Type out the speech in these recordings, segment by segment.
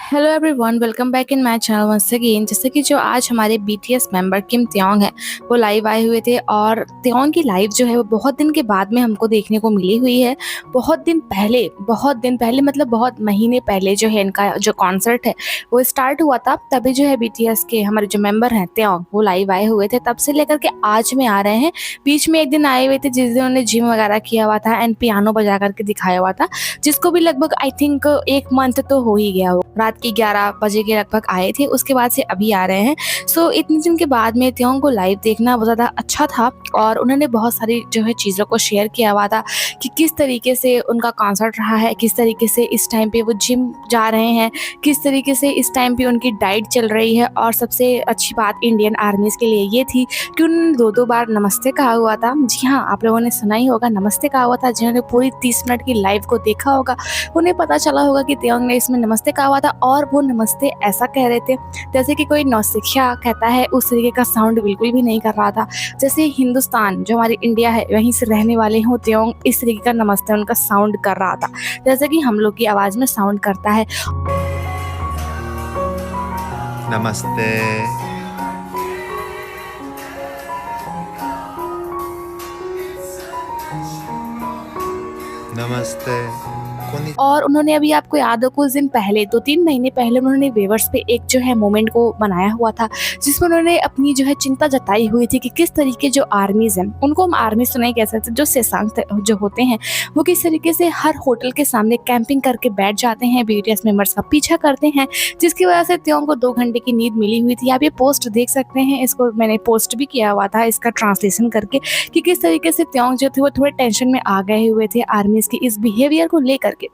Hello everyone, welcome back in my channel once again. जैसे कि जो आज हमारे बीटीएस मेंबर किम त्योंग है वो लाइव आए हुए थे और त्योंग की लाइव जो है वो बहुत दिन के बाद में हमको देखने को मिली हुई है। बहुत दिन पहले मतलब बहुत महीने पहले जो है इनका जो कॉन्सर्ट है वो स्टार्ट हुआ था। तभी जो है बीटीएस के हमारे जो मेंबर हैं त्योंग वो लाइव आए हुए थे। तब से लेकर के आज में आ रहे हैं। बीच में एक दिन आए हुए थे जिस दिन उन्होंने जिम वगैरह किया हुआ था एंड पियानो बजा करके दिखाया हुआ था, जिसको भी लगभग आई थिंक एक मंथ तो हो ही गया हो। रात के 11 बजे के लगभग आए थे, उसके बाद से अभी आ रहे हैं। सो इतने दिन के बाद में त्योंग को लाइव देखना बहुत ज़्यादा अच्छा था और उन्होंने बहुत सारी जो है चीज़ों को शेयर किया हुआ था कि किस तरीके से उनका कॉन्सर्ट रहा है, किस तरीके से इस टाइम पे वो जिम जा रहे हैं, किस तरीके से इस टाइम पे उनकी डाइट चल रही है। और सबसे अच्छी बात इंडियन आर्मीज़ के लिए ये थी कि उन्होंने 2-2 बार नमस्ते कहा हुआ था। जी हाँ, आप लोगों ने सुना ही होगा, नमस्ते कहा हुआ था। जिन्होंने पूरी 30 मिनट की लाइव को देखा होगा उन्हें पता चला होगा कि त्योंग ने इसमें नमस्ते कहा हुआ था और वो नमस्ते ऐसा कह रहे थे जैसे कि कोई नौसिखिया कहता है, उस तरीके का साउंड बिल्कुल भी नहीं कर रहा था। जैसे हिंदुस्तान जो हमारी इंडिया है वहीं से रहने वाले हों त्योंग, इस तरीके का नमस्ते उनका साउंड कर रहा था जैसे कि हम लोग की आवाज़ में साउंड करता है। नमस्ते। नमस्ते। और उन्होंने अभी आपको याद हो कुछ दिन पहले 2-3 महीने पहले उन्होंने वेवर्स पे एक जो है मोमेंट को बनाया हुआ था जिसमें उन्होंने अपनी जो है चिंता जताई हुई थी कि किस तरीके जो आर्मीज़ हैं, उनको हम आर्मीज़ तो नहीं कह सकते, जो सैनिक जो होते हैं वो किस तरीके से हर होटल के सामने कैंपिंग करके बैठ जाते हैं, बीटीएस मेंबर्स का पीछा करते हैं, जिसकी वजह से त्योंग को 2 घंटे की नींद मिली हुई थी। आप ये पोस्ट देख सकते हैं, इसको मैंने पोस्ट भी किया हुआ था इसका ट्रांसलेशन करके कि किस तरीके से त्योंग जो थे वो थोड़े टेंशन में आ गए हुए थे आर्मीज़ के इस बिहेवियर को लेकर के।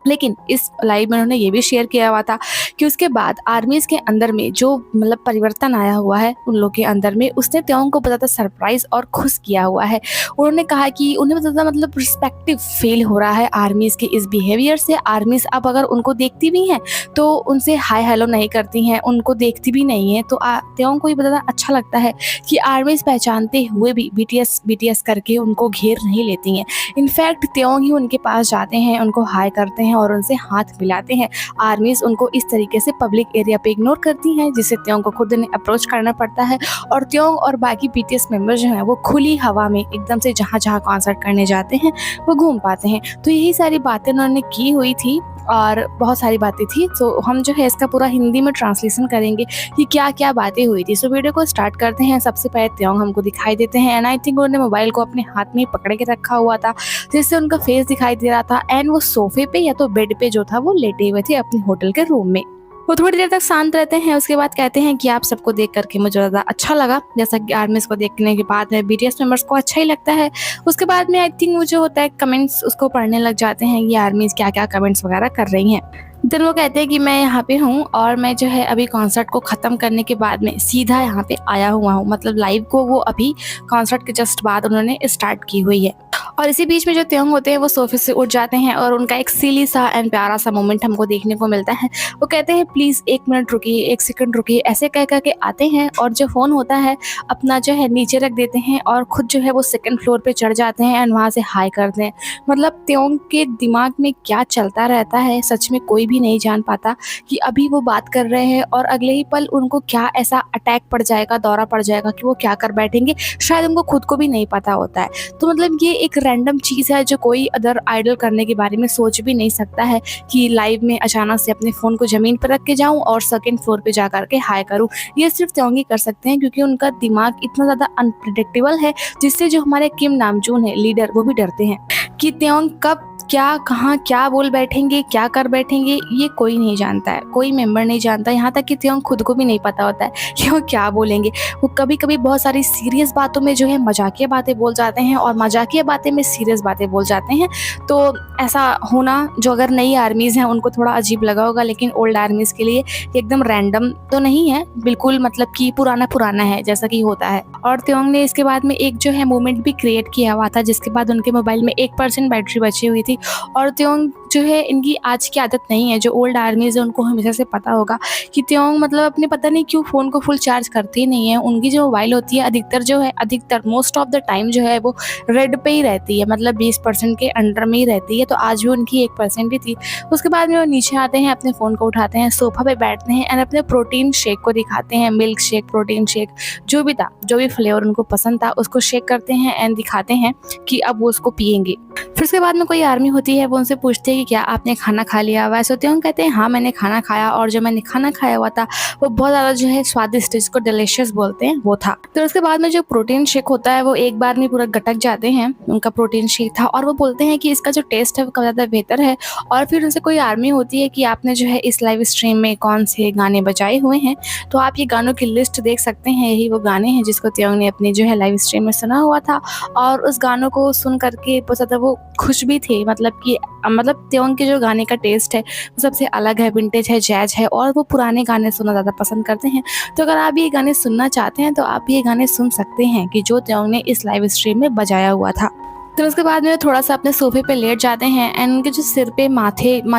लेकिन इस लाइव में उन्होंने ये भी शेयर किया हुआ था कि उसके बाद आर्मीज़ के अंदर में जो मतलब परिवर्तन आया हुआ है उन लोग के अंदर में, उसने त्योंग को बहुत ज़्यादा सरप्राइज़ और खुश किया हुआ है। उन्होंने कहा कि उन्हें बहुत ज़्यादा मतलब रिस्पेक्टिव फील हो रहा है आर्मीज़ के इस बिहेवियर से। आर्मीज़ अब अगर उनको देखती भी हैं तो उनसे हाय हेलो नहीं करती हैं, उनको देखती भी नहीं हैं। तो त्योंग को ये बहुत ज़्यादा अच्छा लगता है कि आर्मीज़ पहचानते हुए भी बीटीएस करके उनको घेर नहीं लेती हैं। इनफैक्ट त्योंग ही उनके पास जाते हैं, उनको हाय करते हैं और उनसे हाथ मिलाते हैं। आर्मीज़ उनको इस तरीके से पब्लिक एरिया पे इग्नोर करती हैं जिससे त्योंग को खुद उन्हें अप्रोच करना पड़ता है और त्योंग और बाकी बीटीएस मेंबर जो हैं वो खुली हवा में एकदम से जहाँ कॉन्सर्ट करने जाते हैं वो घूम पाते हैं। तो यही सारी बातें उन्होंने की हुई थी और बहुत सारी बातें थी। तो हम जो है इसका पूरा हिंदी में ट्रांसलेशन करेंगे कि क्या क्या बातें हुई थी। सो वीडियो को स्टार्ट करते हैं। सबसे पहले त्योंग हमको दिखाई देते हैं एंड आई थिंक उन्होंने मोबाइल को अपने हाथ में पकड़ के रखा हुआ था जिससे उनका फेस दिखाई दे रहा था एंड वो सोफे पे या तो बेड पे जो था वो लेटे हुए थे अपने होटल के रूम में। वो थोड़ी देर तक शांत रहते हैं, उसके बाद कहते हैं कि आप सबको देख करके मुझे ज़्यादा अच्छा लगा, जैसा कि आर्मीज़ को देखने के बाद में बीटीएस मेंबर्स को अच्छा ही लगता है। उसके बाद में आई थिंक वो जो होता है कमेंट्स उसको पढ़ने लग जाते हैं कि आर्मीज़ क्या क्या कमेंट्स वगैरह कर रही हैं। देन वो कहते हैं कि मैं यहाँ पे हूँ और मैं जो है अभी कॉन्सर्ट को ख़त्म करने के बाद में सीधा यहाँ पे आया हुआ हूँ। मतलब लाइव को वो अभी कॉन्सर्ट के जस्ट बाद उन्होंने स्टार्ट की हुई है। और इसी बीच में जो त्योंग होते हैं वो सोफे से उठ जाते हैं और उनका एक सिली सा एंड प्यारा सा मोमेंट हमको देखने को मिलता है। वो कहते हैं प्लीज़ 1 मिनट रुकिए, 1 सेकंड रुकिए, ऐसे कह कर के आते हैं और जो फ़ोन होता है अपना जो है नीचे रख देते हैं और खुद जो है वो 2nd फ्लोर पे चढ़ जाते हैं एंड वहाँ से हाय करते हैं। मतलब त्योंग के दिमाग में क्या चलता रहता है सच में कोई भी नहीं जान पाता कि अभी वो बात कर रहे हैं और अगले ही पल उनको क्या ऐसा अटैक पड़ जाएगा, दौरा पड़ जाएगा कि वो क्या कर बैठेंगे, शायद उनको खुद को भी नहीं पता होता है। तो मतलब ये एक रैंडम चीज़ है जो कोई अदर आइडल करने के बारे में सोच भी नहीं सकता है कि लाइव में अचानक से अपने फ़ोन को ज़मीन पर रख के जाऊं और 2nd फ्लोर पे जा कर के हाय करूं। ये सिर्फ त्योंग ही कर सकते हैं क्योंकि उनका दिमाग इतना ज़्यादा अनप्रिडिक्टेबल है जिससे जो हमारे किम नामजून है लीडर वो भी डरते हैं कि त्योंग कब क्या कहाँ क्या बोल बैठेंगे, क्या कर बैठेंगे, ये कोई नहीं जानता है, कोई मेंबर नहीं जानता। यहाँ तक कि त्योंग खुद को भी नहीं पता होता है कि वो क्या बोलेंगे। वो कभी कभी बहुत सारी सीरियस बातों में जो है मजाकिया बातें बोल जाते हैं और मजाकिया बातें में सीरियस बातें बोल जाते हैं। तो ऐसा होना जो अगर नई आर्मीज़ हैं उनको थोड़ा अजीब लगा होगा, लेकिन ओल्ड आर्मीज़ के लिए एकदम रैंडम तो नहीं है, बिल्कुल मतलब कि पुराना है जैसा कि होता है। और त्योंग ने इसके बाद में एक जो है मोमेंट भी क्रिएट किया हुआ था जिसके बाद उनके मोबाइल में 1% बैटरी बची हुई थी और त्योंग जो है इनकी आज की आदत नहीं है। जो ओल्ड आर्मीज़ है उनको हमेशा से पता होगा कि त्योंग मतलब अपने पता नहीं क्यों फ़ोन को फुल चार्ज करते ही नहीं है। उनकी जो मोबाइल होती है अधिकतर मोस्ट ऑफ द टाइम जो है वो रेड पे ही रहती है, मतलब 20% के अंडर में ही रहती है। तो आज भी उनकी 1% ही थी। उसके बाद में वो नीचे आते हैं, अपने फ़ोन को उठाते हैं, सोफ़ा पे बैठते हैं एंड अपने प्रोटीन शेक को दिखाते हैं। मिल्क शेक, प्रोटीन शेक जो भी था, जो भी फ्लेवर उनको पसंद था उसको शेक करते हैं एंड दिखाते हैं कि अब वो उसको पिएँगे। फिर उसके बाद में कोई आर्मी होती है, वो उनसे पूछती है कि क्या आपने खाना खा लिया? वैसे त्योंग कहते हैं हाँ, मैंने खाना खाया और जो मैंने खाना खाया हुआ था वो बहुत ज़्यादा जो है स्वादिष्ट, जिसको डिलीशियस बोलते हैं, वो था। तो उसके बाद में जो प्रोटीन शेक होता है वो एक बार में पूरा गटक जाते हैं। उनका प्रोटीन शेक था और वो बोलते हैं कि इसका जो टेस्ट है वो काफ़ी ज़्यादा बेहतर है। और फिर उनसे कोई आर्मी होती है कि आपने जो है इस लाइव स्ट्रीम में कौन से गाने बजाए हुए हैं, तो आप ये गानों की लिस्ट देख सकते हैं। यही वो गाने हैं जिसको त्योंग ने अपनी जो है लाइव स्ट्रीम में सुना हुआ था और उस गानों को सुन करके बहुत ज़्यादा वो खुश भी थे। मतलब त्योंग के जो गाने का टेस्ट है वो सबसे अलग है, विंटेज है, जैज है और वो पुराने गाने सुनना ज़्यादा पसंद करते हैं। तो अगर आप ये गाने सुनना चाहते हैं तो आप ये गाने सुन सकते हैं कि जो त्योंग ने इस लाइव स्ट्रीम में बजाया हुआ था। फिर उसके बाद में थोड़ा सा अपने सोफे पे लेट जाते हैं एंड उनके जो सिर पे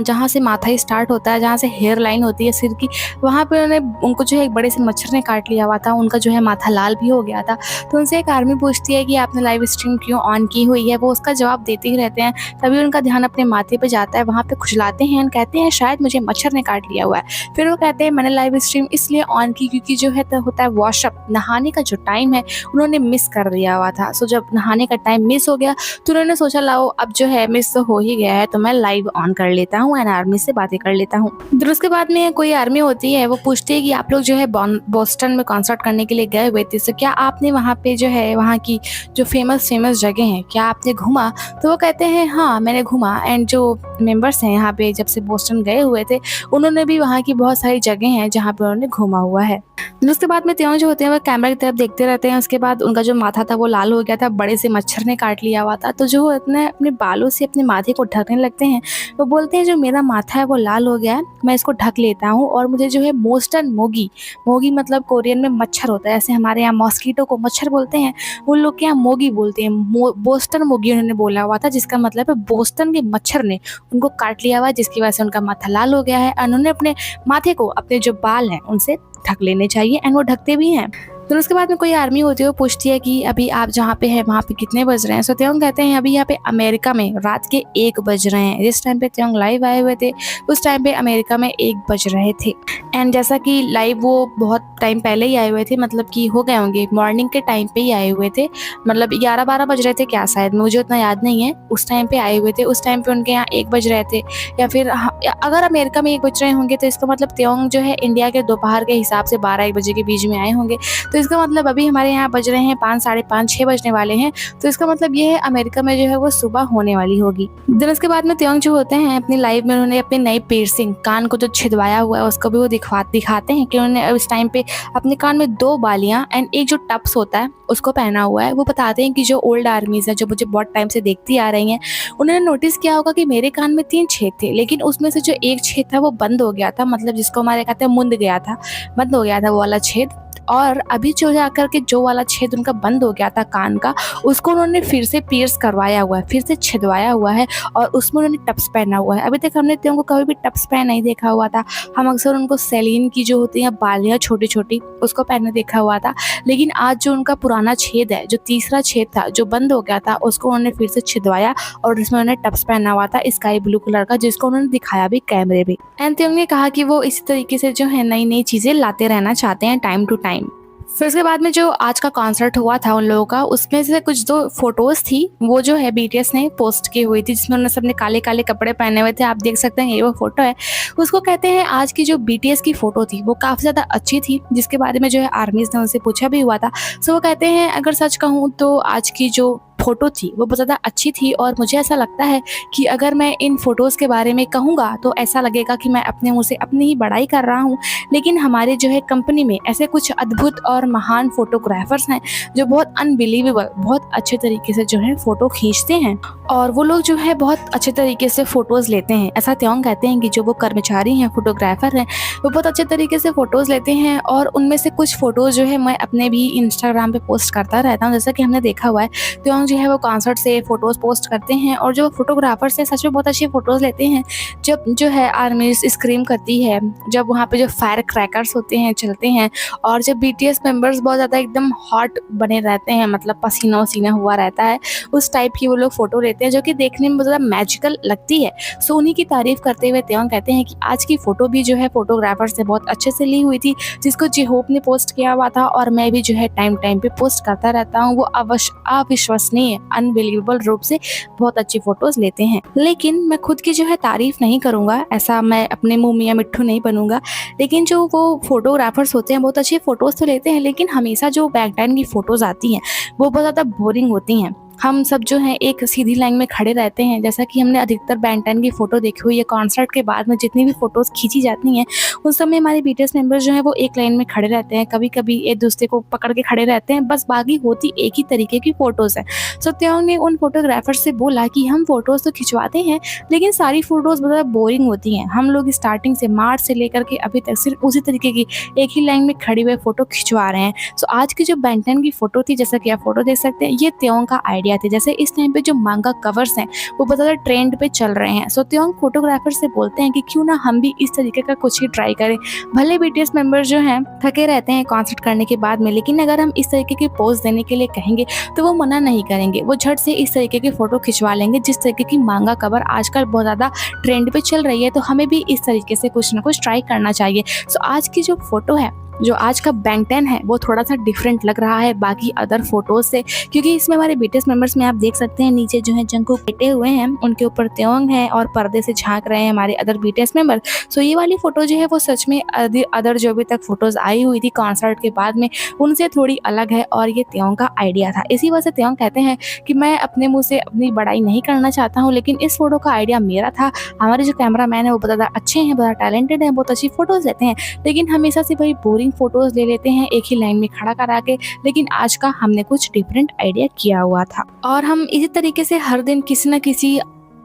जहाँ से माथा ही स्टार्ट होता है, जहाँ से हेयर लाइन होती है सिर की, वहाँ पे उनको जो है एक बड़े से मच्छर ने काट लिया हुआ था। उनका जो है माथा लाल भी हो गया था। तो उनसे एक आर्मी पूछती है कि आपने लाइव स्ट्रीम क्यों ऑन की हुई है? वो उसका जवाब देते ही रहते हैं। तभी उनका ध्यान अपने माथे पे जाता है, वहाँ पे खुजलाते हैं एंड कहते हैं शायद मुझे मच्छर ने काट लिया हुआ है। फिर वो कहते हैं मैंने लाइव स्ट्रीम इसलिए ऑन की क्योंकि जो है होता है वॉशअप, नहाने का जो टाइम है उन्होंने मिस कर दिया हुआ था। सो जब नहाने का टाइम मिस हो गया तो उन्होंने सोचा लाओ अब जो है मिस तो हो ही गया है तो मैं लाइव ऑन कर लेता हूँ एंड आर्मी से बातें कर लेता हूँ। फिर उसके बाद में कोई आर्मी होती है, वो पूछती है कि आप लोग जो है बोस्टन में कॉन्सर्ट करने के लिए गए हुए थे, तो क्या आपने वहाँ पे जो है वहाँ की जो फेमस जगह हैं क्या आपने घूमा? तो वो कहते हैं हाँ, मैंने घूमा एंड जो मेंबर्स हैं यहाँ पे जब से बोस्टन गए हुए थे उन्होंने भी वहाँ की बहुत सारी जगह हैं जहाँ पर उन्होंने घूमा हुआ है। उसके बाद में त्यों जो होते हैं वो कैमरा की तरफ देखते रहते हैं। उसके बाद उनका जो माथा था वो लाल हो गया था, बड़े से मच्छर ने काट लिया हुआ था। तो जो अपने बालों से अपने माथे को ढकने लगते हैं। वो बोलते हैं जो मेरा माथा है वो लाल हो गया है, मैं इसको ढक लेता हूँ और मुझे जो है बोस्टन मोगी मतलब कोरियन में मच्छर होता है, ऐसे हमारे यहाँ मॉस्किटो को मच्छर बोलते हैं, उन लोग के यहाँ मोगी बोलते हैं। बोस्टन मोगी उन्होंने बोला हुआ था, जिसका मतलब है बोस्टन के मच्छर ने उनको काट लिया हुआ है, जिसकी वजह से उनका माथा लाल हो गया है। उन्होंने अपने माथे को, अपने जो बाल हैं उनसे ढक लेने चाहिए एंड वो ढकते भी हैं। फिर उसके बाद में कोई आर्मी होती है, वो पूछती है कि अभी आप जहाँ पे हैं वहाँ पे कितने बज रहे हैं? सो त्योंग कहते हैं अभी यहाँ पे अमेरिका में रात के 1 बज रहे हैं। जिस टाइम पे त्योंग लाइव आए हुए थे उस टाइम पे अमेरिका में 1 बज रहे थे। एंड जैसा कि लाइव वो बहुत टाइम पहले ही आए हुए थे, मतलब कि हो गए होंगे मॉर्निंग के टाइम पे ही आए हुए थे, मतलब 11-12 बज रहे थे क्या, शायद मुझे उतना याद नहीं है। उस टाइम पे आए हुए थे, उस टाइम पे उनके यहाँ 1 बज रहे थे। या फिर अगर अमेरिका में 1 बज रहे होंगे तो इसका मतलब त्योंग जो है इंडिया के दोपहर के हिसाब से 12-1 बजे के बीच में आए होंगे। तो इसका मतलब अभी हमारे यहाँ बज रहे हैं 5, साढ़े 5, 6 बजने वाले हैं। तो इसका मतलब ये है अमेरिका में जो है वो सुबह होने वाली होगी। दिन उसके बाद में त्योंग जो होते हैं अपनी लाइफ में उन्होंने अपनी नई पियर्सिंग, कान को जो छिदवाया हुआ है उसको भी वो दिखाते हैं कि उन्होंने इस टाइम पे अपने कान में 2 बालियां एंड एक जो टप्स होता है उसको पहना हुआ है। वो बताते हैं कि जो ओल्ड आर्मीज है जो मुझे बहुत टाइम से देखती आ रही हैं, उन्होंने नोटिस किया होगा कि मेरे कान में 3 छेद थे, लेकिन उसमें से जो एक छेद था वो बंद हो गया था, मतलब जिसको हमारे कहते हैं मुंद गया था, बंद हो गया था वो वाला छेद। और अभी जो जाकर के जो वाला छेद उनका बंद हो गया था कान का, उसको उन्होंने फिर से पियर्स करवाया हुआ है, फिर से छिदवाया हुआ है और उसमें उन्होंने टप्स पहना हुआ है। अभी तक हमने त्यों को कभी भी टप्स पहन नहीं देखा हुआ था। हम अक्सर उनको सेलिन की जो होती है बालियाँ छोटी छोटी उसको पहनने देखा हुआ था, लेकिन आज जो उनका पुराना छेद है, जो तीसरा छेद था जो बंद हो गया था, उसको उन्होंने फिर से छिदवाया और उसमें उन्होंने टप्स पहना हुआ था स्काई ब्लू कलर का, जिसको उन्होंने दिखाया भी कैमरे में। एंड त्यों ने कहा कि वो इसी तरीके से जो है नई नई चीज़ें लाते रहना चाहते हैं टाइम टू टाइम। फिर उसके बाद में जो आज का कॉन्सर्ट हुआ था उन लोगों का, उसमें से कुछ जो फोटोज थी वो जो है BTS ने पोस्ट की हुई थी, जिसमें उन्होंने सबने काले काले कपड़े पहने हुए थे। आप देख सकते हैं ये वो फोटो है। उसको कहते हैं आज की जो BTS की फोटो थी वो काफ़ी ज़्यादा अच्छी थी, जिसके बारे में जो है आर्मीज ने उनसे पूछा भी हुआ था। सो वो कहते हैं अगर सच कहूँ तो आज की जो फ़ोटो थी वो बहुत ज़्यादा अच्छी थी और मुझे ऐसा लगता है कि अगर मैं इन फ़ोटोज़ के बारे में कहूँगा तो ऐसा लगेगा कि मैं अपने मुँह से अपनी ही बड़ाई कर रहा हूँ, लेकिन हमारे जो है कंपनी में ऐसे कुछ अद्भुत और महान फ़ोटोग्राफर्स हैं जो बहुत अनबिलीवेबल, बहुत अच्छे तरीके से जो है फ़ोटो खींचते हैं और वो लोग जो है बहुत अच्छे तरीके से फ़ोटोज़ लेते हैं। ऐसा त्योंग कहते हैं कि जो वो कर्मचारी हैं, फोटोग्राफर हैं, वो बहुत अच्छे तरीके से फ़ोटोज़ लेते हैं और उनमें से कुछ फ़ोटोज़ जो है मैं अपने भी इंस्टाग्राम पे पोस्ट करता रहता हूँ। जैसा कि हमने देखा हुआ है त्योंग जो है वो कॉन्सर्ट से फ़ोटोज़ पोस्ट करते हैं और जो फ़ोटोग्राफ़र्स हैं सच में बहुत अच्छी फ़ोटोज़ लेते हैं। जब जो है आर्मी स्क्रीम करती है, जब वहाँ पे जो फायर क्रैकर्स होते हैं चलते हैं और जब बीटीएस मेंबर्स बहुत ज़्यादा एकदम हॉट बने रहते हैं, मतलब पसीना-वसीना हुआ रहता है, उस टाइप की वो लोग फ़ोटो लेते हैं जो कि देखने में बहुत ज़्यादा मैजिकल लगती है। सो उन्हीं की तारीफ़ करते हुए त्योंग कहते हैं कि आज की फ़ोटो भी जो है फ़ोटोग्राफ़र से बहुत अच्छे से ली हुई थी, जिसको जी-होप ने पोस्ट किया हुआ था और मैं भी जो है टाइम पे पोस्ट करता रहता हूँ। वो अविश्वसनीय अनबिलीवेबल रूप से बहुत अच्छी फ़ोटोज़ लेते हैं। लेकिन मैं खुद की जो है तारीफ़ नहीं करूँगा, ऐसा मैं अपने मुँह मियाँ मिट्ठू नहीं बनूँगा। लेकिन जो वो फ़ोटोग्राफ़र्स होते हैं बहुत अच्छी फ़ोटोज़ तो लेते हैं, लेकिन हमेशा जो बैक एंड की फ़ोटोज़ आती हैं, वो बहुत ज़्यादा बोरिंग होती हैं। हम सब जो हैं एक सीधी लाइन में खड़े रहते हैं, जैसा कि हमने अधिकतर बैन 10 की फ़ोटो देखी हुई है। कॉन्सर्ट के बाद में जितनी भी फ़ोटोज़ खींची जाती हैं, उस समय हमारे बीटीएस मेंबर्स जो हैं वो एक लाइन में खड़े रहते हैं, कभी-कभी एक-दूसरे को पकड़ के खड़े रहते हैं, बस बाकी होती एक ही तरीके की फ़ोटोज़ हैं। सो त्योंग ने उन फ़ोटोग्राफ़र से बोला कि हम फ़ोटोज़ तो खिंचवाते हैं, लेकिन सारी फ़ोटोज़ बहुत ज़्यादा बोरिंग होती हैं। हम लोग स्टार्टिंग से मार्च से लेकर के अभी तक सिर्फ़ उसी तरीके की एक ही लाइन में खड़े हुए फ़ोटो खिंचवा रहे हैं। सो आज की जो बैन 10 की फ़ोटो थी, जैसा कि आप फ़ोटो देख सकते हैं, ये त्योंग का आइडिया थी। जैसे इस टाइम पे जो मांगा कवर्स हैं, वो बहुत ज़्यादा ट्रेंड पे चल रहे हैं। सो त्योंग फ़ोटोग्राफ़र से बोलते हैं कि क्यों ना हम भी इस तरीके का कुछ ही ट्राई करें। भले बीटीएस मेंबर्स जो हैं थके रहते हैं कॉन्सर्ट करने के बाद में, लेकिन अगर हम इस तरीके की पोज़ देने के लिए कहेंगे तो वो मना नहीं करेंगे। वो झट से इस तरीके की फ़ोटो खिंचवा लेंगे जिस तरीके की मांगा कवर आजकल बहुत ज़्यादा ट्रेंड पे चल रही है, तो हमें भी इस तरीके से कुछ ना कुछ ट्राई करना चाहिए। सो आज की जो फ़ोटो है, जो आज का बैन 10 है, वो थोड़ा-सा डिफरेंट लग रहा है बाकी अदर फ़ोटोज़ से, क्योंकि इसमें हमारे बीटीएस मेंबर्स में आप देख सकते हैं नीचे जो है जंगकुक लेटे हुए हैं, उनके ऊपर त्योंग है और पर्दे से झाँक रहे हैं हमारे अदर बीटीएस मेंबर। सो ये वाली फ़ोटो जो है वो सच में अदर जो अभी तक फ़ोटोज़ आई हुई थी कॉन्सर्ट के बाद में, उनसे थोड़ी अलग है और ये त्योंग का आइडिया था। इसी वजह से त्योंग कहते हैं कि मैं अपने मुँह से अपनी बड़ाई नहीं करना चाहता हूँ, लेकिन इस फ़ोटो का आइडिया मेरा था। हमारे जो कैमरामैन है वो बहुत ज़्यादा अच्छे हैं, बहुत ज़्यादा टैलेंटेड हैं, बहुत अच्छी फ़ोटोज़ लेते हैं, लेकिन हमेशा से वही बोरिंग फ़ोटोज़ ले लेते हैं एक ही लाइन में खड़ा करा के। लेकिन आज का हमने कुछ डिफरेंट आइडिया किया हुआ था और हम इसी तरीके से हर दिन किसी न किसी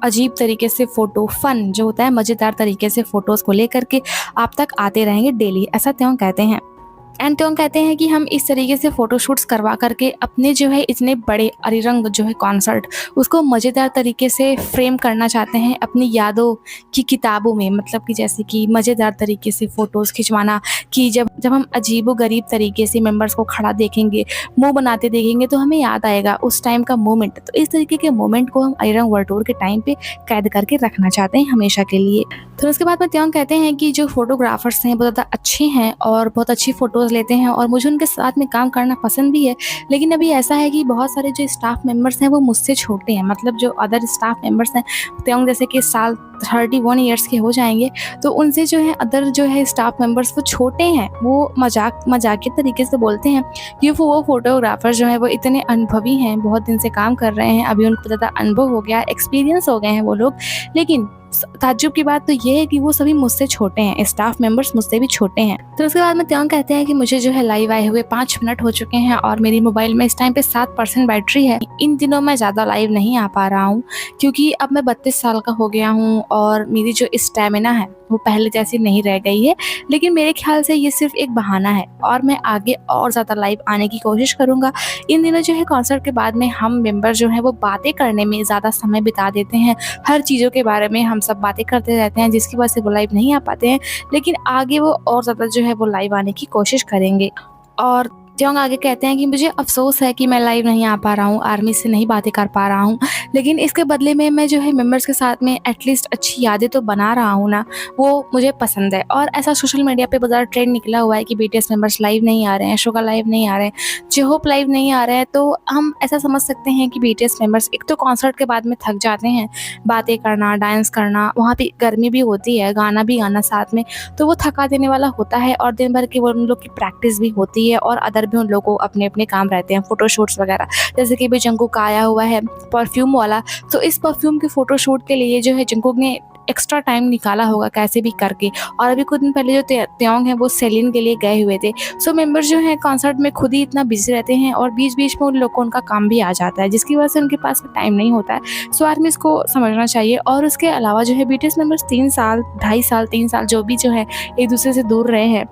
अजीब तरीके से फ़ोटो फन जो होता है मज़ेदार तरीके से फ़ोटोज़ को लेकर के आप तक आते रहेंगे डेली, ऐसा त्योंग कहते हैं। एंड त्योंग कहते हैं कि हम इस तरीके से फ़ोटोशूट्स करवा करके अपने जो है इतने बड़े अरिरंग जो है कॉन्सर्ट, उसको मज़ेदार तरीके से फ्रेम करना चाहते हैं अपनी यादों की किताबों में। मतलब कि जैसे कि मज़ेदार तरीके से फ़ोटोज़ खिंचवाना कि जब जब हम अजीबो-गरीब तरीके से मेंबर्स को खड़ा देखेंगे, मुँह बनाते देखेंगे, तो हमें याद आएगा उस टाइम का मोमेंट। तो इस तरीके के मोमेंट को हम अरिरंग वर्ल्ड टूर के टाइम पे कैद करके रखना चाहते हैं हमेशा के लिए। फिर उसके बाद में त्योंग कहते हैं कि जो फ़ोटोग्राफ़र्स हैं बहुत ज़्यादा अच्छे हैं और बहुत अच्छी फ़ोटोज़ लेते हैं और मुझे उनके साथ में काम करना पसंद भी है। लेकिन अभी ऐसा है कि बहुत सारे जो स्टाफ़ मेंबर्स हैं वो मुझसे छोटे हैं, मतलब जो अदर स्टाफ़ मेंबर्स हैं, त्योंग जैसे कि साल 31 ईयर्स के हो जाएँगे, तो उनसे जो है अदर जो है स्टाफ़ मेंबर्स वो छोटे हैं। वो मज़ाकिया तरीके से बोलते हैं कि वो फ़ोटोग्राफ़र जो हैं वो इतने अनुभवी हैं, बहुत दिन से काम कर रहे हैं, अभी उनको ज़्यादा अनुभव हो गया, एक्सपीरियंस हो गए हैं वो लोग। लेकिन ताज्जुब की बात तो ये है कि वो सभी मुझसे छोटे हैं, स्टाफ मेंबर्स मुझसे भी छोटे हैं। तो उसके बाद में त्योंग कहते हैं कि मुझे जो है लाइव आए हुए 5 मिनट हो चुके हैं और मेरी मोबाइल में इस टाइम पे 7% बैटरी है। इन दिनों मैं ज़्यादा लाइव नहीं आ पा रहा हूँ क्योंकि अब मैं 32 साल का हो गया हूँ और मेरी जो स्टैमिना है वो पहले जैसी नहीं रह गई है। लेकिन मेरे ख्याल से ये सिर्फ एक बहाना है और मैं आगे और ज़्यादा लाइव आने की कोशिश करूँगा। इन दिनों जो है कॉन्सर्ट के बाद में हम मेंबर जो हैं वो बातें करने में ज़्यादा समय बिता देते हैं। हर चीज़ों के बारे में हम सब बातें करते रहते हैं जिसकी वजह से वो लाइव नहीं आ पाते हैं। लेकिन आगे वो और ज़्यादा जो है वो लाइव आने की कोशिश करेंगे। और त्योंग आगे कहते हैं कि मुझे अफ़सोस है कि मैं लाइव नहीं आ पा रहा हूँ, आर्मी से नहीं बातें कर पा रहा हूँ, लेकिन इसके बदले में मैं जो है मेंबर्स के साथ में एटलीस्ट अच्छी यादें तो बना रहा हूँ ना, वो मुझे पसंद है। और ऐसा सोशल मीडिया पे बहुत ज़्यादा ट्रेंड निकला हुआ है कि बीटीएस मेंबर्स लाइव नहीं आ रहे हैं, शुगा लाइव नहीं आ रहे हैं, जे-होप लाइव नहीं आ रहे हैं, तो हम ऐसा समझ सकते हैं कि बीटीएस मेंबर्स एक तो कॉन्सर्ट के बाद में थक जाते हैं, बातें करना, डांस करना, वहाँ पे गर्मी भी होती है, गाना भी गाना साथ में, तो वो थका देने वाला होता है और दिन भर की वो उन लोग की प्रैक्टिस भी होती है और अदर भी उन लोगों को अपने-अपने काम रहते हैं, फ़ोटोशूट्स वगैरह। जैसे कि अभी जंगकुक का आया हुआ है परफ्यूम वाला, तो इस परफ्यूम के फ़ोटोशूट के लिए जो है जंगकुक ने एक्स्ट्रा टाइम निकाला होगा कैसे भी करके। और अभी कुछ दिन पहले जो त्योंग हैं वो सेलिन के लिए गए हुए थे। सो मेंबर्स जो हैं कॉन्सर्ट में खुद ही इतना बिज़ी रहते हैं और बीच-बीच में उन लोग को उनका काम भी आ जाता है, जिसकी वजह से उनके पास टाइम नहीं होता है। सो आर्मी इसको समझना चाहिए। और उसके अलावा जो है बीटीएस मेंबर्स 3 साल, 2.5 साल, 3 साल जो भी जो है एक दूसरे से दूर रहे हैं,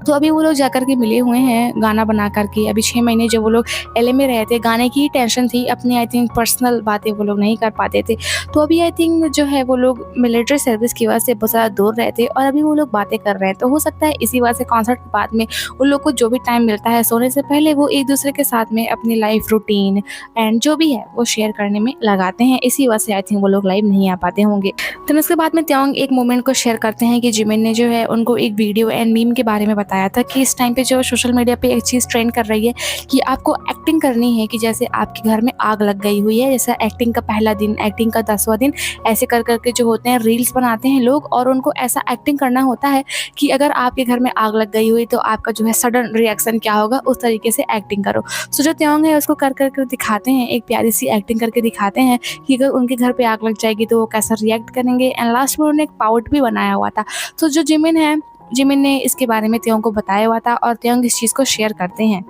तो अभी वो लोग जाकर के मिले हुए हैं गाना बना कर के। अभी 6 महीने जो वो लोग एलए में रहे थे, गाने की ही टेंशन थी, अपनी आई थिंक पर्सनल बातें वो लोग नहीं कर पाते थे। तो अभी आई थिंक जो है वो लोग मिलिट्री सर्विस की वजह से बहुत ज़्यादा दूर रहे थे और अभी वो लोग बातें कर रहे हैं। तो हो सकता है इसी वजह से कॉन्सर्ट के बाद में उन लोग को जो भी टाइम मिलता है सोने से पहले वो एक-दूसरे के साथ में अपनी लाइफ रूटीन एंड जो भी है वो शेयर करने में लगाते हैं। इसी वजह से आई थिंक वो लोग लाइव नहीं आ पाते होंगे। तो उसके बाद में त्योंग एक मोमेंट को शेयर करते हैं कि जिमिन ने जो है उनको एक वीडियो एंड मीम के बारे में बताया था कि इस टाइम पे जो सोशल मीडिया पे एक चीज़ ट्रेंड कर रही है कि आपको एक्टिंग करनी है कि जैसे आपके घर में आग लग गई हुई है। जैसा एक्टिंग का पहला दिन, एक्टिंग का 10वां दिन, ऐसे कर के जो होते हैं रील्स बनाते हैं लोग और उनको ऐसा एक्टिंग करना होता है कि अगर आपके घर में आग लग गई हुई तो आपका जो है सडन रिएक्शन क्या होगा, उस तरीके से एक्टिंग करो। सो जो त्योंग है उसको कर दिखाते हैं, एक प्यारी सी एक्टिंग करके दिखाते हैं कि अगर उनके घर पे आग लग जाएगी तो वो कैसा रिएक्ट करेंगे एंड लास्ट में उन्होंने एक पाउट भी बनाया हुआ था। तो जो जिमिन है, जिमिन ने इसके बारे में त्योंग को बताया हुआ था और त्योंग इस चीज़ को शेयर करते हैं।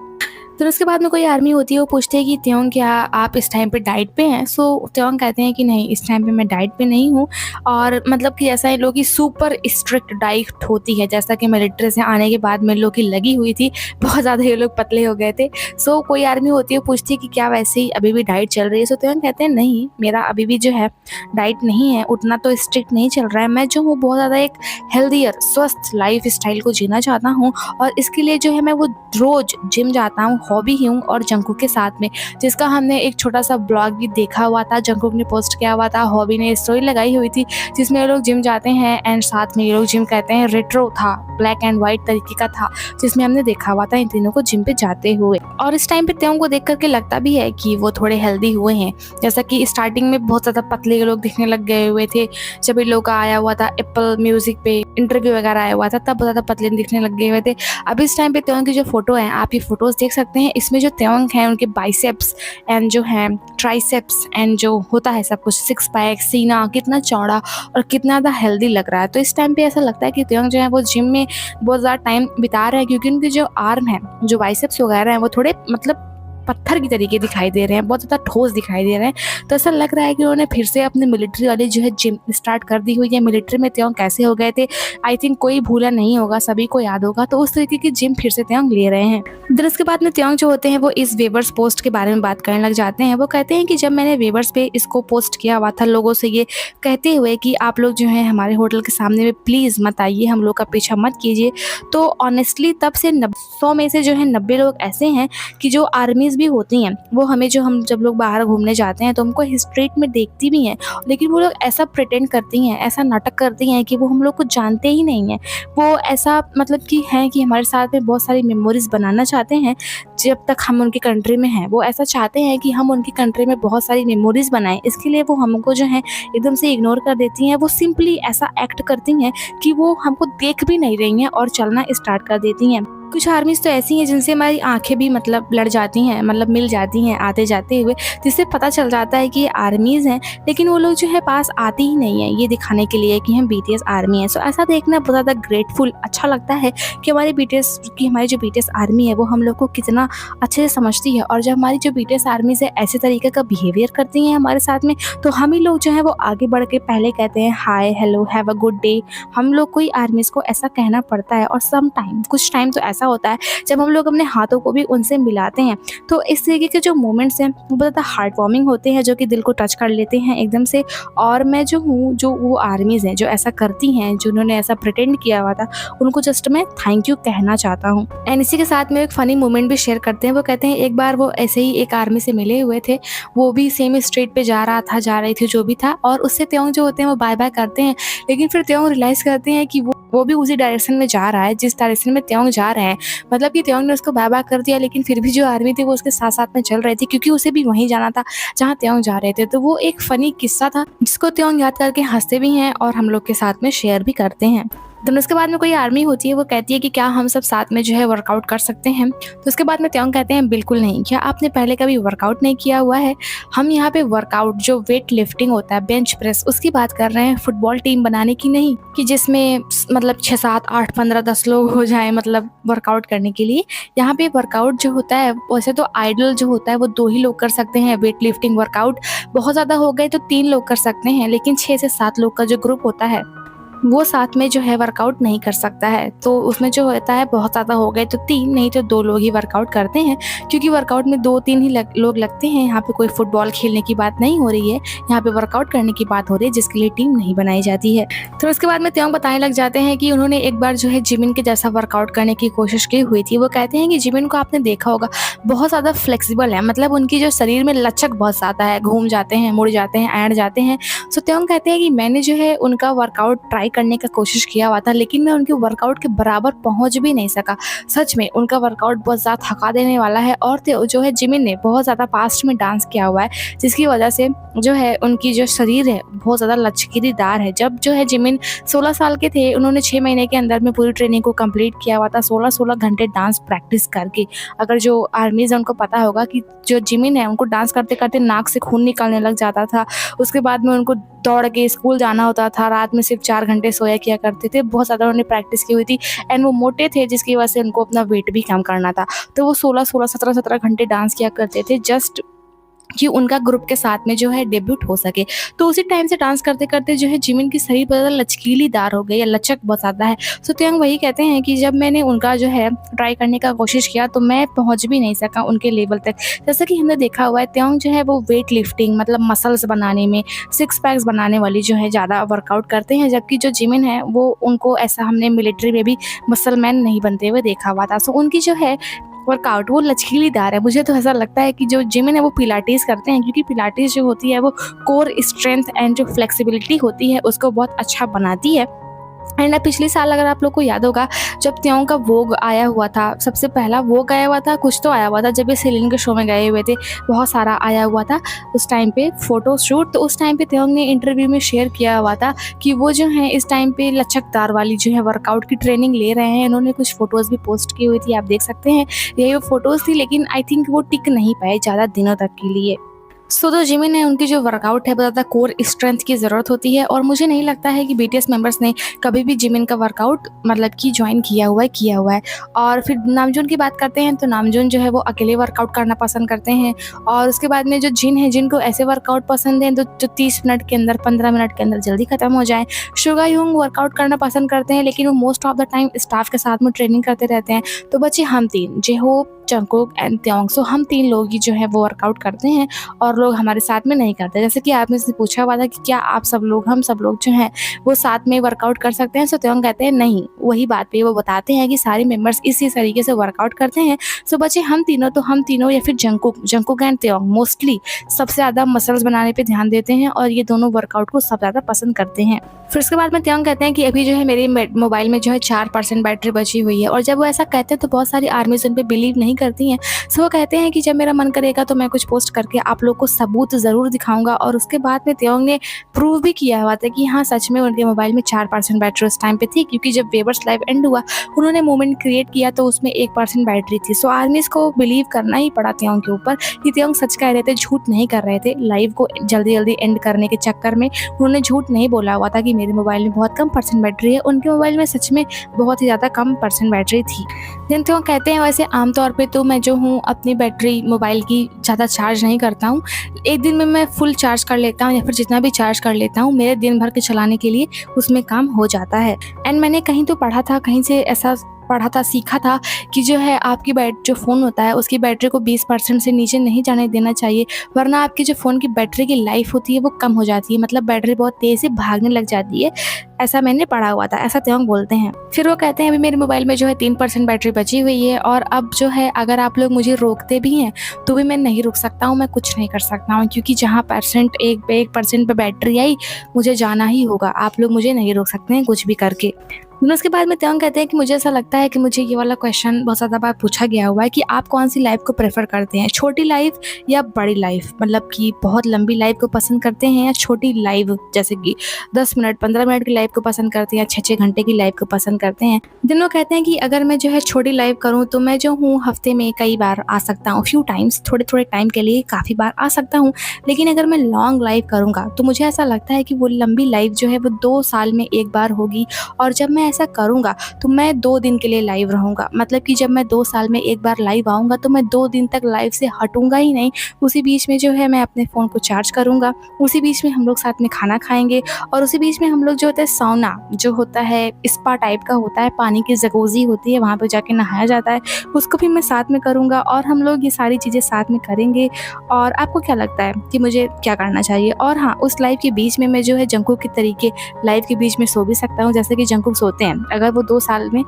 फिर उसके बाद में कोई आर्मी होती है, वो पूछते हैं कि त्योंग क्या आप इस टाइम पे डाइट पे हैं? सो त्योंग कहते हैं कि नहीं, इस टाइम पे मैं डाइट पे नहीं हूँ। और मतलब कि ऐसा इन लोगों की सुपर स्ट्रिक्ट डाइट होती है, जैसा कि मिलिट्री से आने के बाद में इन लोग की लगी हुई थी, बहुत ज़्यादा ये लोग पतले हो गए थे। सो कोई आर्मी होती है, वो पूछती है कि क्या वैसे ही अभी भी डाइट चल रही है? सो त्योंग कहते हैं नहीं, मेरा अभी भी जो है डाइट नहीं है, उतना तो स्ट्रिक्ट नहीं चल रहा है। मैं जो हूँ बहुत ज़्यादा एक हेल्दियर स्वस्थ लाइफ स्टाइल को जीना चाहता हूँ और इसके लिए जो है मैं वो रोज़ जिम जाता हूँ, हॉबी ही हूँ और जंकुक के साथ में, जिसका हमने एक छोटा सा ब्लॉग भी देखा हुआ था, जंकुक ने पोस्ट किया हुआ था, हॉबी ने स्टोरी लगाई हुई थी जिसमें ये लोग जिम जाते हैं एंड साथ में ये लोग जिम कहते हैं रेट्रो था, ब्लैक एंड व्हाइट तरीके का था, जिसमें हमने देखा हुआ था इन तीनों को जिम पे जाते हुए। और इस टाइम पे त्योंग को देख करके लगता भी है कि वो थोड़े हेल्दी हुए हैं, जैसा कि स्टार्टिंग में बहुत ज़्यादा पतले ये लोग दिखने लग गए हुए थे। जब इन लोग का आया हुआ था एप्पल म्यूजिक पे इंटरव्यू वगैरह आया हुआ था, तब बहुत ज़्यादा पतले दिखने लग गए हुए थे। अब इस टाइम पे त्योंग की जो फोटो है, आप ये फोटोज देख सकते हैं, इसमें जो त्योंग है उनके बाइसेप्स एंड जो है ट्राइसेप्स एंड जो होता है सब कुछ, सिक्स पैक, सीना कितना चौड़ा और कितना ज़्यादा हेल्दी लग रहा है। तो इस टाइम पे ऐसा लगता है कि त्योंग जो है वो जिम में बहुत ज़्यादा टाइम बिता रहे हैं, क्योंकि उनके जो आर्म है, जो बाइसेप्स वगैरह हैं, वो थोड़े मतलब पत्थर की तरीके दिखाई दे रहे हैं, बहुत ज़्यादा ठोस दिखाई दे रहे हैं। तो ऐसा लग रहा है कि उन्होंने फिर से अपने मिलिट्री वाली जो है जिम स्टार्ट कर दी हुई है। मिलिट्री में त्योंग कैसे हो गए थे, आई थिंक कोई भूला नहीं होगा, सभी को याद होगा। तो उस तरीके की जिम फिर से त्योंग ले रहे हैं। फिर उसके बाद में त्योंग जो होते हैं वो इस वेवर्स पोस्ट के बारे में बात करने लग जाते हैं। वो कहते हैं कि जब मैंने वेवर्स पे इसको पोस्ट किया हुआ था लोगों से ये कहते हुए कि आप लोग जो है हमारे होटल के सामने में प्लीज़ मत आइए, हम लोग का पीछा मत कीजिए, तो ऑनेस्टली तब से 100 में से जो है 90 लोग ऐसे हैं कि जो आर्मीज़ भी होती हैं, वो हमें जो हम जब लोग बाहर घूमने जाते हैं तो हमको स्ट्रीट में देखती भी हैं, लेकिन वो लोग ऐसा प्रिटेंड करती हैं, ऐसा नाटक करती हैं कि वो हम लोग को जानते ही नहीं हैं। वो ऐसा मतलब कि हैं कि हमारे साथ में बहुत सारी मेमोरीज़ बनाना चाहते हैं जब तक हम उनकी कंट्री में हैं। वो ऐसा चाहते हैं कि हम उनकी कंट्री में बहुत सारी मेमोरीज़ बनाएं, इसके लिए वो हमको जो है एकदम से इग्नोर कर देती हैं। वो सिंपली ऐसा एक्ट करती हैं कि वो हमको देख भी नहीं रही हैं और चलना स्टार्ट कर देती हैं। कुछ आर्मीज़ तो ऐसी हैं जिनसे हमारी आँखें भी मतलब लड़ जाती हैं, मतलब मिल जाती हैं आते जाते हुए, जिससे पता चल जाता है कि ये आर्मीज़ हैं, लेकिन वो लोग जो है पास आती ही नहीं है ये दिखाने के लिए कि हम बीटीएस आर्मी हैं। सो ऐसा देखना बहुत ज़्यादा ग्रेटफुल अच्छा लगता है कि हमारी जो बीटीएस आर्मी है वो हम लोग को कितना अच्छे से समझती है। और जब हमारी जो बीटीएस आर्मीज़ है ऐसे तरीके का बिहेवियर करती हैं हमारे साथ में, तो हम ही लोग जो है वो आगे बढ़ के पहले कहते हैं hi, hello, have a good day. हम लोग को ही आर्मीज़ को ऐसा कहना पड़ता है। और कुछ टाइम तो ऐसा होता है जब हम लोग अपने हाथों को भी उनसे मिलाते हैं। तो इस तरीके के जो मोमेंट्स हैं वो बहुत ज़्यादा हार्ट वार्मिंग होते हैं, जो कि दिल को टच कर लेते हैं एकदम से। और मैं जो हूँ, जो वो आर्मीज़ हैं जो ऐसा करती हैं, जिन्होंने ऐसा प्रिटेंड किया हुआ था, उनको जस्ट मैं थैंक यू कहना चाहता हूँ। एंड इसी के साथ में एक फ़नी मोमेंट भी शेयर करते हैं। वो कहते हैं एक बार वो ऐसे ही एक आर्मी से मिले हुए थे, वो भी सेम स्ट्रीट पे जा रही थी जो भी था, और उससे त्योंग जो होते हैं वो बाय बाय करते हैं। लेकिन फिर त्योंग रियलाइज़ करते हैं कि वो भी उसी डायरेक्शन में जा रहा है जिस डायरेक्शन में त्योंग जा रहे हैं। मतलब कि त्योंग ने उसको बाय बाय कर दिया, लेकिन फिर भी जो आर्मी थी वो उसके साथ साथ में चल रही थी, क्योंकि उसे भी वहीं जाना था जहाँ त्योंग जा रहे थे। तो वो एक फ़नी किस्सा था जिसको त्योंग याद करके हंसते भी हैं और हम लोग के साथ में शेयर भी करते हैं। तो उसके बाद में कोई आर्मी होती है, वो कहती है कि क्या हम सब साथ में जो है वर्कआउट कर सकते हैं? तो उसके बाद में त्योंग कहते हैं बिल्कुल नहीं। क्या आपने पहले कभी वर्कआउट नहीं किया हुआ है? हम यहाँ पे वर्कआउट जो वेट लिफ्टिंग होता है, बेंच प्रेस, उसकी बात कर रहे हैं, फुटबॉल टीम बनाने की नहीं, कि जिसमें मतलब 6, 7, 8, 15, 10 लोग हो जाए मतलब वर्कआउट करने के लिए। यहाँ पे वर्कआउट जो होता है, वैसे तो आइडल जो होता है वो 2 ही लोग कर सकते हैं वेट लिफ्टिंग वर्कआउट। बहुत ज़्यादा हो गए तो 3 लोग कर सकते हैं, लेकिन 6 से 7 लोग का जो ग्रुप होता है वो साथ में जो है वर्कआउट नहीं कर सकता है। तो उसमें जो होता है बहुत ज़्यादा हो गए तो 3 नहीं तो 2 लोग ही वर्कआउट करते हैं, क्योंकि वर्कआउट में 2-3 ही लोग लगते हैं। यहाँ पे कोई फुटबॉल खेलने की बात नहीं हो रही है, यहाँ पे वर्कआउट करने की बात हो रही है जिसके लिए टीम नहीं बनाई जाती है। तो उसके बाद में त्योंग बताने लग जाते हैं कि उन्होंने एक बार जो है जिमिन के जैसा वर्कआउट करने की कोशिश की हुई थी। वो कहते हैं कि जिमिन को आपने देखा होगा, बहुत ज़्यादा फ्लेक्सिबल है, मतलब उनकी जो शरीर में लचक बहुत ज़्यादा है, घूम जाते हैं, मुड़ जाते हैं, ऐंठ जाते हैं। सो त्योंग कहते हैं कि मैंने जो है उनका वर्कआउट ट्राई करने का कोशिश किया हुआ था, लेकिन मैं उनके वर्कआउट के बराबर पहुंच भी नहीं सका। सच में उनका वर्कआउट बहुत ज़्यादा थका देने वाला है। और जो है जिमिन ने बहुत ज़्यादा पास्ट में डांस किया हुआ है, जिसकी वजह से जो है उनकी जो शरीर है बहुत ज़्यादा लचकीदार है। जब जो है जिमिन 16 साल के थे, उन्होंने 6 महीने के अंदर में पूरी ट्रेनिंग को कंप्लीट किया हुआ था, 16-16 घंटे डांस प्रैक्टिस करके। अगर जो आर्मीज़ है उनको पता होगा कि जो जिमिन है उनको डांस करते करते नाक से खून निकलने लग जाता था। उसके बाद में उनको दौड़ के स्कूल जाना होता था, रात में सिर्फ 4 घंटे सोया किया करते थे। बहुत ज़्यादा उन्होंने प्रैक्टिस की हुई थी एंड वो मोटे थे, जिसकी वजह से उनको अपना वेट भी कम करना था। तो वो 16-16, 17-17 घंटे डांस किया करते थे, जस्ट कि उनका ग्रुप के साथ में जो है डेब्यूट हो सके। तो उसी टाइम से डांस करते-करते जो है जिमिन की शरीर बहुत ज़्यादा लचकीलीदार हो गई है, लचक बहुत ज़्यादा है। सो त्योंग वही कहते हैं कि जब मैंने उनका जो है ट्राई करने का कोशिश किया तो मैं पहुँच भी नहीं सका उनके लेवल तक। जैसा कि हमने देखा हुआ है, त्योंग जो है वो वेट लिफ्टिंग मतलब मसल्स बनाने में, सिक्स पैक्स बनाने वाली जो है ज़्यादा वर्कआउट करते हैं, जबकि जो जिमिन है वो उनको ऐसा हमने मिलिट्री में भी मसल मैन नहीं बनते हुए देखा हुआ था। सो उनकी जो है वर्कआउट वो लचकीलीदार है। मुझे तो ऐसा लगता है कि जो जिमिन है वो पिलाटेस करते हैं, क्योंकि पिलाटेस जो होती है वो कोर स्ट्रेंथ एंड जो फ्लेक्सिबिलिटी होती है उसको बहुत अच्छा बनाती है। एंड पिछले साल अगर आप लोग को याद होगा, जब त्योंग का वोग आया हुआ था, सबसे पहला वोग आया हुआ था, कुछ तो आया हुआ था, जब ये सेलिन के शो में गए हुए थे, बहुत सारा आया हुआ था उस टाइम पे फोटो शूट। तो उस टाइम पे त्योंग ने इंटरव्यू में शेयर किया हुआ था कि वो जो है इस टाइम पे लचकदार वाली जो है वर्कआउट की ट्रेनिंग ले रहे हैं। इन्होंने कुछ फोटोज़ भी पोस्ट की हुई थी, आप देख सकते हैं, यही वो फोटोज़ थी, लेकिन आई थिंक वो टिक नहीं पाए ज़्यादा दिनों तक के लिए। सो जो जिमिन है उनकी जो वर्कआउट है बहुत ज़्यादा कोर स्ट्रेंथ की ज़रूरत होती है, और मुझे नहीं लगता है कि बीटीएस मेंबर्स ने कभी भी जिमिन का वर्कआउट मतलब कि ज्वाइन किया हुआ है। और फिर नामजून की बात करते हैं तो नामजून जो है वो अकेले वर्कआउट करना पसंद करते हैं। और उसके बाद में जो जिन है, जिनको ऐसे वर्कआउट पसंद है जो 30 मिनट के अंदर, 15 मिनट के अंदर जल्दी खत्म हो जाए। शुगायुंग वर्कआउट करना पसंद करते हैं, लेकिन वो most of the time staff के साथ में ट्रेनिंग करते रहते हैं। तो बच्चे हम तीन, जेहोप, जंगकुक एंड त्योंग, सो हम 3 लोग ही जो है वो वर्कआउट करते हैं और लोग हमारे साथ में नहीं करते। जैसे कि आपने से पूछा हुआ था कि क्या आप सब लोग, हम सब लोग जो हैं वो साथ में वर्कआउट कर सकते हैं। सो त्योंग कहते हैं नहीं, वही बात पे वो बताते हैं कि सारे मेंबर्स इसी तरीके से वर्कआउट करते हैं। सो बच्चे हम तीनों या फिर जंगकुक एंड त्योंग मोस्टली सबसे ज़्यादा मसल्स बनाने पे ध्यान देते हैं, और ये दोनों वर्कआउट को सबसे ज़्यादा पसंद करते हैं। फिर उसके बाद में त्योंग कहते हैं कि अभी जो है मेरे मोबाइल में जो है 4% बैटरी बची हुई है। और जब वो ऐसा कहते हैं तो बहुत सारी आर्मीज उन पे बिलीव नहीं करती हैं। सो वो कहते हैं कि जब मेरा मन करेगा तो मैं कुछ पोस्ट करके आप लोग को सबूत ज़रूर दिखाऊंगा। और उसके बाद में त्योंग ने प्रूव भी किया हुआ था कि हाँ, सच में उनके मोबाइल में 4% बैटरी उस टाइम पे थी, क्योंकि जब वेवर्स लाइव एंड हुआ उन्होंने मोमेंट क्रिएट किया तो उसमें 1% बैटरी थी। सो आर्मीज को बिलीव करना ही पड़ा त्योंग के ऊपर कि त्योंग सच कह रहे थे, झूठ नहीं कर रहे थे। लाइव को जल्दी जल्दी एंड करने के चक्कर में उन्होंने झूठ नहीं बोला हुआ था कि मेरे मोबाइल में बहुत कम % बैटरी है। उनके मोबाइल में सच में बहुत ही ज़्यादा कम % बैटरी थी। देन त्योंग कहते हैं वैसे आमतौर पे तो मैं जो हूँ अपनी बैटरी मोबाइल की ज़्यादा चार्ज नहीं करता हूँ। एक दिन में मैं फुल चार्ज कर लेता हूँ या फिर जितना भी चार्ज कर लेता हूँ, मेरे दिन भर के चलाने के लिए उसमें काम हो जाता है। एंड मैंने कहीं तो पढ़ा था, कहीं से ऐसा पढ़ा था, सीखा था कि जो है आपकी जो फ़ोन होता है उसकी बैटरी को 20% से नीचे नहीं जाने देना चाहिए, वरना आपकी जो फ़ोन की बैटरी की लाइफ होती है वो कम हो जाती है, मतलब बैटरी बहुत तेज़ से भागने लग जाती है। ऐसा मैंने पढ़ा हुआ था, ऐसा त्योंग बोलते हैं। फिर वो कहते हैं अभी मेरे मोबाइल में जो है 3% बैटरी बची हुई है, और अब जो है अगर आप लोग मुझे रोकते भी हैं तो भी मैं नहीं रुक सकता हूँ, मैं कुछ नहीं कर सकता हूँ, क्योंकि जहाँ 1% पे बैटरी आई मुझे जाना ही होगा। आप लोग मुझे नहीं रोक सकते हैं कुछ भी करके। उसके बाद में त्योंग कहते हैं कि मुझे ऐसा लगता है कि मुझे ये वाला क्वेश्चन बहुत ज़्यादा बार पूछा गया हुआ है कि आप कौन सी लाइफ को प्रेफर करते हैं, छोटी लाइफ या बड़ी लाइफ, मतलब कि बहुत लंबी लाइफ को पसंद करते हैं या छोटी लाइफ जैसे कि 10 मिनट 15 मिनट की लाइफ को पसंद करते हैं या 6-6 घंटे की लाइफ को पसंद करते हैं। दिन वो कहते हैं कि अगर मैं जो है छोटी लाइफ करूँ तो मैं जो हूँ हफ्ते में कई बार आ सकता हूँ, फ्यू टाइम्स, थोड़े टाइम के लिए काफ़ी बार आ सकता हूँ। लेकिन अगर मैं लॉन्ग लाइफ करूँगा तो मुझे ऐसा लगता है कि वो लंबी लाइफ जो है वो 2 साल में एक बार होगी। और जब मैं ऐसा करूँगा तो मैं 2 दिन के लिए लाइव रहूँगा। मतलब कि जब मैं 2 साल में एक बार लाइव आऊँगा तो मैं 2 दिन तक लाइव से हटूँगा ही नहीं। उसी बीच में जो है मैं अपने फ़ोन को चार्ज करूँगा, उसी बीच में हम लोग साथ में खाना खाएँगे और उसी बीच में हम लोग जो होता है साउना जो होता है स्पा टाइप का होता है, पानी की जकूज़ी होती है, वहाँ पे जाके नहाया जाता है, उसको भी मैं साथ में करूँगा और हम लोग ये सारी चीज़ें साथ में करेंगे। और आपको क्या लगता है कि मुझे क्या करना चाहिए? और हाँ, उस लाइव के बीच में मैं जो है जंगकुक के तरीके लाइव के बीच में सो भी सकता हूँ, जैसे कि जंगकुक सोते हैं। अगर वो 2 साल में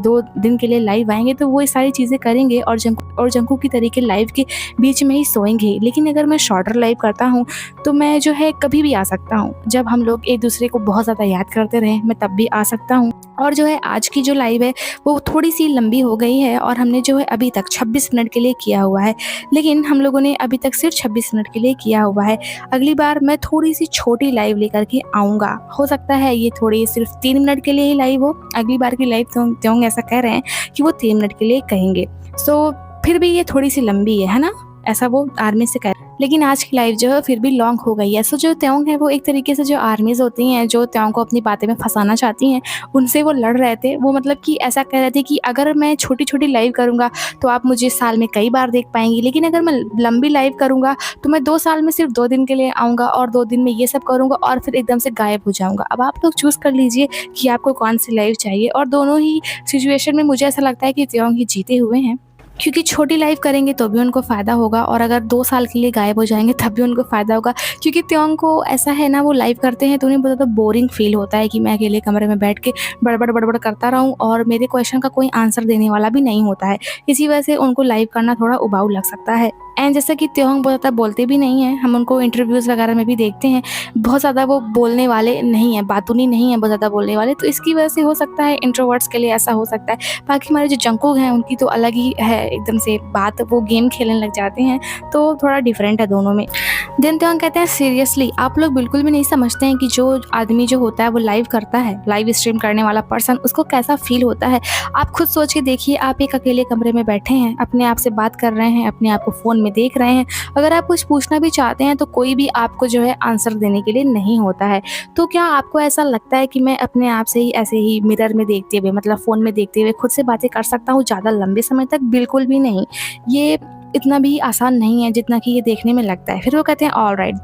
2 दिन के लिए लाइव आएँगे तो वो ये सारी चीज़ें करेंगे और जंगकुक की तरीके लाइव के बीच में ही सोएँगे। लेकिन अगर मैं शॉर्टर लाइव करता हूँ तो मैं जो है कभी भी आ सकता हूँ। जब हम लोग एक-दूसरे को बहुत ज़्यादा याद करते रहें, मैं तब भी आ सकता हूँ। और जो है आज की जो लाइव है वो थोड़ी-सी लंबी हो गई है और हमने जो है अभी तक 26 मिनट के लिए किया हुआ है। लेकिन हम लोगों ने अभी तक सिर्फ़ 26 मिनट के लिए किया हुआ है। अगली बार मैं थोड़ी-सी छोटी लाइव लेकर के आऊँगा। हो सकता है ये थोड़ी सिर्फ़ 3 मिनट के लिए ही लाइव हो। अगली बार की लाइव त्योंग ऐसा कह रहे हैं कि वो 3 मिनट के लिए कहेंगे। सो फिर भी ये थोड़ी-सी लंबी है ना? ऐसा वो आर्मी से कह रहे हैं। लेकिन आज की लाइव जो है फिर भी लॉन्ग हो गई है। सो जो त्योंग है वो एक तरीके से जो आर्मीज़ होती हैं, जो त्योंग को अपनी बातें में फँसाना चाहती हैं, उनसे वो लड़ रहे थे। वो मतलब कि ऐसा कह रहे थे कि अगर मैं छोटी-छोटी लाइव करूँगा तो आप मुझे साल में कई बार देख पाएँगी, लेकिन अगर मैं लंबी लाइव करूँगा तो मैं 2 साल में सिर्फ़ 2 दिन के लिए आऊँगा और 2 दिन में ये सब करूँगा और फिर एकदम से गायब हो जाऊँगा। अब आप लोग चूज़ कर लीजिए कि आपको कौन-सी लाइव चाहिए और दोनों ही सिचुएशन में मुझे ऐसा लगता है कि त्योंग ही जीते हुए हैं। क्योंकि छोटी लाइव करेंगे तो भी उनको फ़ायदा होगा और अगर 2 साल के लिए गायब हो जाएँगे तब भी उनको फ़ायदा होगा। क्योंकि त्योंग को ऐसा है ना, वो लाइव करते हैं तो उन्हें बहुत ज़्यादा बोरिंग फ़ील होता है कि मैं अकेले कमरे में बैठ के बड़बड़ करता रहूँ और मेरे क्वेश्चन का कोई आंसर देने वाला भी नहीं होता है। इसी वजह से उनको लाइव करना थोड़ा उबाऊ लग सकता है। एंड जैसा कि त्योंग बहुत ज़्यादा बोलते भी नहीं हैं, हम उनको इंटरव्यूज़ वगैरह में भी देखते हैं, बहुत ज़्यादा वो बोलने वाले नहीं हैं, बातूनी नहीं हैं बहुत ज़्यादा बोलने वाले, तो इसकी वजह से हो सकता है इंट्रोवर्ट्स के लिए ऐसा हो सकता है। बाकी हमारे जो जंगकुक हैं उनकी तो अलग ही है एकदम से बात, वो गेम खेलने लग जाते हैं, तो थोड़ा डिफरेंट है दोनों में। देन त्योंग कहते हैं सीरियसली आप लोग बिल्कुल भी नहीं समझते हैं कि जो आदमी जो होता है वो लाइव करता है, लाइव स्ट्रीम करने वाला पर्सन, उसको कैसा फ़ील होता है। आप खुद सोच के देखिए, आप एक अकेले कमरे में बैठे हैं, अपने आप से बात कर रहे हैं, अपने आप को फ़ोन में देख रहे हैं। अगर आप कुछ पूछना भी चाहते हैं तो कोई भी आपको जो है आंसर देने के लिए नहीं होता है। तो क्या आपको ऐसा लगता है कि मैं अपने आप से ही ऐसे ही मिरर में देखते हुए, मतलब फ़ोन में देखते हुए खुद से बातें कर सकता हूँ ज़्यादा लंबे समय तक? बिल्कुल भी नहीं। ये इतना भी आसान नहीं है जितना कि ये देखने में लगता है। फिर वो कहते हैं ऑलराइट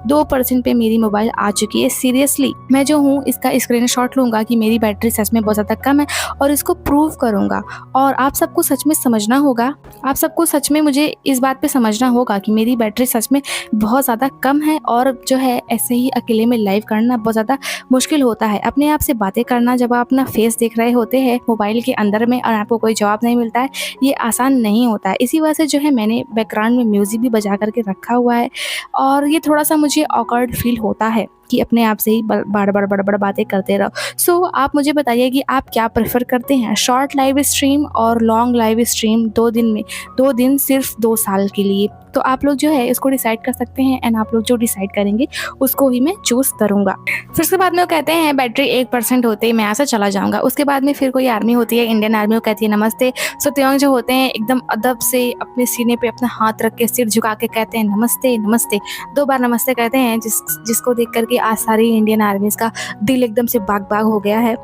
2% पे मेरी मोबाइल आ चुकी है। सीरियसली मैं जो हूँ इसका स्क्रीनशॉट लूँगा कि मेरी बैटरी सच में बहुत ज़्यादा कम है और इसको प्रूव करूँगा। और आप सबको सच में समझना होगा, आप सबको सच में मुझे इस बात पे समझना होगा कि मेरी बैटरी सच में बहुत ज़्यादा कम है और जो है ऐसे ही अकेले में लाइव करना बहुत ज़्यादा मुश्किल होता है। अपने आप से बातें करना जब आप अपना फेस देख रहे होते हैं मोबाइल के अंदर में और आपको कोई जवाब नहीं मिलता है, ये आसान नहीं होता है। इसी वजह से जो है मैंने बैकग्राउंड में म्यूज़िक भी बजा करके रखा हुआ है और ये थोड़ा-सा मुझे ऑकवर्ड फ़ील होता है कि अपने आप से ही बड़बड़ बातें करते रहो। सो आप मुझे बताइए कि आप क्या प्रेफ़र करते हैं, शॉर्ट लाइव स्ट्रीम और लॉन्ग लाइव स्ट्रीम 2 दिन में, 2 दिन सिर्फ़ 2 साल के लिए? तो आप लोग जो है इसको डिसाइड कर सकते हैं एंड आप लोग जो डिसाइड करेंगे उसको ही मैं चूज़ करूँगा। फिर उसके बाद में वो कहते हैं बैटरी 1% होते ही मैं यहाँ से चला जाऊँगा। उसके बाद में फिर कोई आर्मी होती है, इंडियन आर्मी, वो कहती है नमस्ते। सो त्योंग जो होते हैं एकदम अदब से अपने सीने पे अपना हाथ रख के सिर झुका के कहते हैं नमस्ते नमस्ते। 2 बार नमस्ते कहते हैं जिसको देख कर के आज सारी इंडियन आर्मीज़ का दिल एकदम से बाग-बाग हो गया है।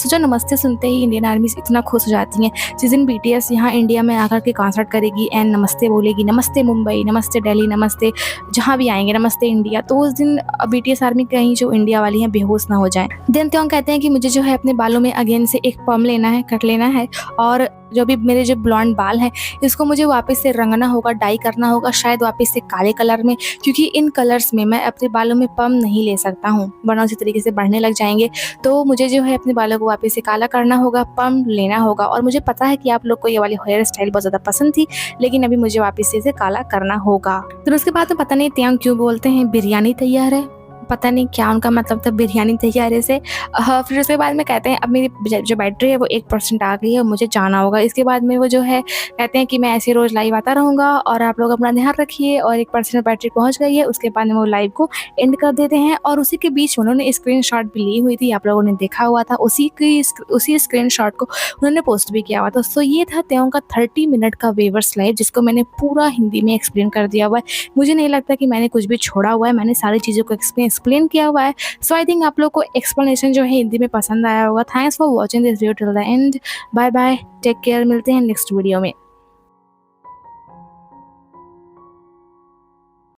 जो नमस्ते सुनते ही इंडियन आर्मीज़ इतना खुश हो जाती हैं। जिस दिन बीटीएस यहाँ इंडिया में आकर के कॉन्सर्ट करेगी एंड नमस्ते बोलेगी, नमस्ते मुंबई, नमस्ते दिल्ली, नमस्ते जहाँ भी आएँगे, नमस्ते इंडिया, तो उस दिन बीटीएस आर्मी कहीं जो इंडिया वाली हैं बेहोश ना हो जाएँ। देन त्योंग कहते हैं कि मुझे जो है अपने बालों में अगेन से एक पर्म लेना है, कट लेना है और जो भी मेरे जो ब्लॉन्ड बाल हैं इसको मुझे वापस से रंगना होगा, डाई करना होगा, शायद वापस से काले कलर में, क्योंकि इन कलर्स में मैं अपने बालों में पर्म नहीं ले सकता हूँ, वरना उसी तरीके से बढ़ने लग जाएंगे। तो मुझे जो है अपने बालों को वापस से काला करना होगा, पर्म लेना होगा। और मुझे पता है कि आप लोग को ये वाली हेयर स्टाइल बहुत ज़्यादा पसंद थी, लेकिन अभी मुझे वापस से इसे काला करना होगा। तो उसके बाद पता नहीं त्योंग क्यों बोलते हैं बिरयानी तैयार है, पता नहीं क्या उनका मतलब था बिरयानी तैयारी से। फिर उसके बाद में कहते हैं अब मेरी जो बैटरी है वो 1% आ गई है और मुझे जाना होगा। इसके बाद में वो जो है कहते हैं कि मैं ऐसे रोज़ लाइव आता रहूँगा और आप लोग अपना ध्यान रखिए, और 1% बैटरी पहुँच गई है। उसके बाद में वो लाइव को एंड कर देते हैं और उसी के बीच उन्होंने स्क्रीनशॉट भी ली हुई थी, आप लोगों ने देखा हुआ था, उसी स्क्रीनशॉट को उन्होंने पोस्ट भी किया हुआ था। सो ये था त्योंग का 30 मिनट का वेवर्स लाइव, जिसको मैंने पूरा हिंदी में एक्सप्लेन कर दिया हुआ है। मुझे नहीं लगता कि मैंने कुछ भी छोड़ा हुआ है, मैंने सारी चीज़ों को एक्सप्लेन एक्सप्लेन किया हुआ है। सो आई थिंक आप लोग को एक्सप्लेनेशन जो है हिंदी में पसंद आया होगा। Thanks for watching this video till the end. Bye bye, take care, मिलते हैं नेक्स्ट वीडियो में।